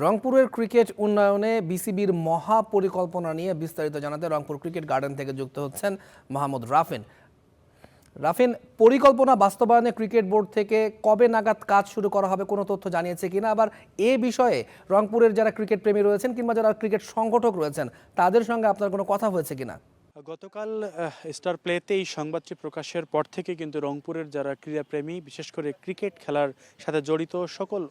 রংপুরের ক্রিকেট উন্নয়নে বিসিবির মহাপরিকল্পনা নিয়ে বিস্তারিত জানাতে রংপুর ক্রিকেট গার্ডেন থেকে যুক্ত হচ্ছেন মাহমুদ রাফিন। রাফিন, পরিকল্পনা বাস্তবায়নে ক্রিকেট বোর্ড থেকে কবে নাগাদ কাজ শুরু করা হবে, কোনো তথ্য জানিয়েছে কিনা? আবার এ বিষয়ে রংপুরের যারা ক্রিকেট প্রেমী রয়েছেন কিংবা যারা ক্রিকেট সংগঠক রয়েছেন তাদের সঙ্গে আপনার কোনো কথা হয়েছে কিনা? গতকাল স্টার প্লেতে এই সংবাদটি প্রকাশের পর থেকে কিন্তু রংপুরের যারা ক্রীড়াপ্রেমী, বিশেষ করে ক্রিকেট খেলার সাথে জড়িত সকল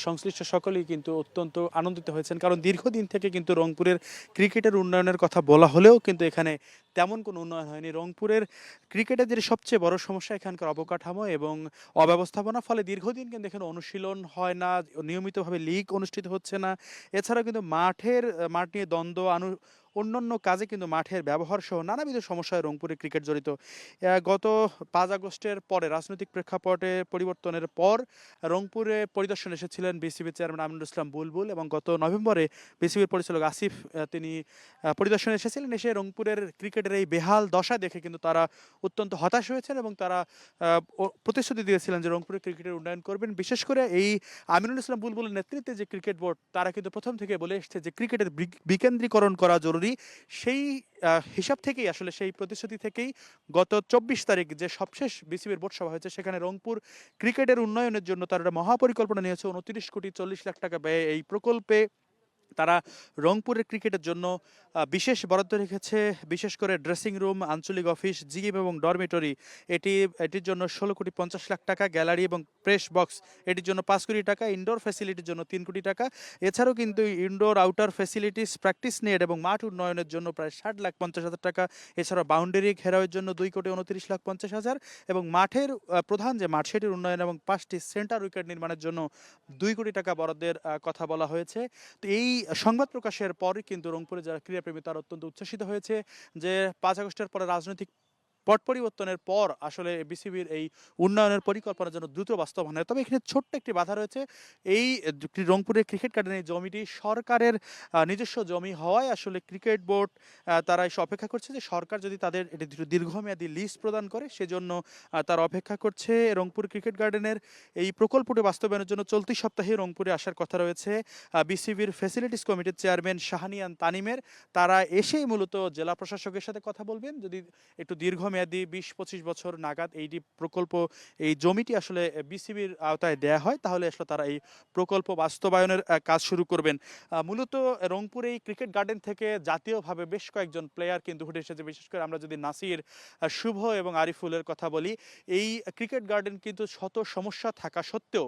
সংশ্লিষ্ট সকলেই কিন্তু অত্যন্ত আনন্দিত হয়েছেন। কারণ দীর্ঘদিন থেকে কিন্তু রংপুরের ক্রিকেটের উন্নয়নের কথা বলা হলেও কিন্তু এখানে তেমন কোনো উন্নয়ন হয়নি। রংপুরের ক্রিকেটের যে সবচেয়ে বড় সমস্যা এখানকার অবকাঠামো এবং অব্যবস্থাপনা, ফলে দীর্ঘদিন কিন্তু এখানে অনুশীলন হয় না, নিয়মিতভাবে লিগ অনুষ্ঠিত হচ্ছে না। এছাড়াও কিন্তু মাঠ নিয়ে দ্বন্দ্ব, অন্যান্য কাজে কিন্তু মাঠের ব্যবহার সহ নানাবিধ সমস্যায় রংপুরে ক্রিকেট জড়িত। গত ৫ আগস্টের পরে রাজনৈতিক প্রেক্ষাপটে পরিবর্তনের পর রংপুরে পরিদর্শনে এসেছিলেন বিসিবি চেয়ারম্যান আমিনুল ইসলাম বুলবুল, এবং গত নভেম্বরে বিসিবির পরিচালক আসিফ তিনি পরিদর্শনে এসেছিলেন। এসে রংপুরের ক্রিকেটের এই বেহাল দশা দেখে কিন্তু তারা অত্যন্ত হতাশ হয়েছেন এবং তারা প্রতিশ্রুতি দিয়েছিলেন যে রংপুরের ক্রিকেটের উন্নয়ন করবেন। বিশেষ করে এই আমিনুল ইসলাম বুলবুলের নেতৃত্বে যে ক্রিকেট বোর্ড, তারা কিন্তু প্রথম থেকে বলে এসছে যে ক্রিকেটের বিকেন্দ্রীকরণ করা জরুরি। সেই হিসাব থেকেই আসলে সেই প্রতিশ্রুতি থেকেই গত ২৪ তারিখ যে সবশেষ বিসিবির বোর্ড সভা হয়েছে, সেখানে রংপুর ক্রিকেটের উন্নয়নের জন্য তারা একটা মহাপরিকল্পনা নিয়েছে। ২৯,৪০,০০,০০০ টাকা ব্যয়ে এই প্রকল্পে তারা রংপুরের ক্রিকেটের জন্য বিশেষ বরাদ্দ রেখেছে। বিশেষ করে ড্রেসিং রুম, আঞ্চলিক অফিস, জিম এবং ডরমিটরি এটির জন্য ১৬,৫০,০০,০০০ টাকা, গ্যালারি এবং প্রেস বক্স এটির জন্য ৫ কোটি টাকা, ইনডোর ফ্যাসিলিটির জন্য ৩ কোটি টাকা। এছাড়াও কিন্তু indoor outer facilities, practice net এবং মাঠ উন্নয়নের জন্য প্রায় ৬০,৫০,০০০ টাকা। এছাড়াও বাউন্ডারি ঘেরাওয়ের জন্য ২,২৯,৫০,০০০ এবং মাঠের প্রধান যে মাঠ সেটির উন্নয়ন এবং ৫টি সেন্টার উইকেট নির্মাণের জন্য ২ কোটি টাকা বরাদ্দের কথা বলা হয়েছে। তো এই সংবাদ প্রকাশের পরই কিন্তু রংপুরে যারা ক্রীড়াপ্রেমী তারা অত্যন্ত উচ্ছ্বসিত হয়েছে যে ৫ আগস্টের পরে রাজনৈতিক পট পরিবর্তনের পর আসলে বিসিবির এই উন্নয়নের পরিকল্পনার জন্য দ্রুত বাস্তবায়ন হয়। তবে এখানে ছোট্ট একটি বাধা রয়েছে। এই রংপুরের ক্রিকেট গার্ডেনের এই জমিটি সরকারের নিজস্ব জমি হওয়ায় আসলে ক্রিকেট বোর্ড তারা এসে অপেক্ষা করছে যে সরকার যদি তাদের এটি দীর্ঘমেয়াদী লিজ প্রদান করে, সেজন্য তারা অপেক্ষা করছে। রংপুর ক্রিকেট গার্ডেনের এই প্রকল্পটি বাস্তবায়নের জন্য চলতি সপ্তাহে রংপুরে আসার কথা রয়েছে বিসিবির ফ্যাসিলিটিস কমিটির চেয়ারম্যান শাহানিয়ান তানিমের। তারা এসেই মূলত জেলা প্রশাসকের সাথে কথা বলবেন, যদি একটু দীর্ঘমেয়াদী ২০-২৫ বছর নাগাদ এইটি প্রকল্প, এই জমিটি আসলে বিসিবির আওতায় দেয়া হয়, তাহলে আসলে তারা এই প্রকল্প বাস্তবায়নের কাজ শুরু করবেন। মূলত রংপুর এই ক্রিকেট গার্ডেন থেকে জাতীয়ভাবে বেশ কয়েকজন প্লেয়ার কিন্তু উঠে এসেছে। বিশেষ করে আমরা যদি নাসির, শুভ এবং আরিফুলের কথা বলি, এই ক্রিকেট গার্ডেন কিন্তু শত সমস্যা থাকা সত্ত্বেও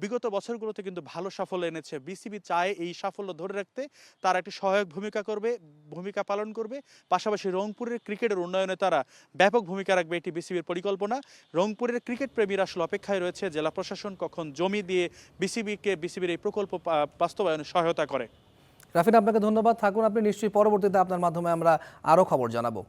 বিগত বছরগুলোতে কিন্তু ভালো সাফল্য এনেছে। বিসিবি চায় এই সাফল্য ধরে রাখতে তারা একটি সহায়ক ভূমিকা পালন করবে। পাশাপাশি রংপুরের ক্রিকেটের উন্নয়নে তারা ব্যাপক ভূমিকা রাখবে, এটি বিসিবির পরিকল্পনা। রংপুরের ক্রিকেট প্রেমীরা আসলে অপেক্ষায় রয়েছে জেলা প্রশাসন কখন জমি দিয়ে বিসিবির এই প্রকল্প বাস্তবায়নে সহায়তা করে। রাফিন, আপনাকে ধন্যবাদ। থাকুন আপনি, নিশ্চয়ই পরবর্তীতে আপনার মাধ্যমে আমরা আরও খবর জানাবো।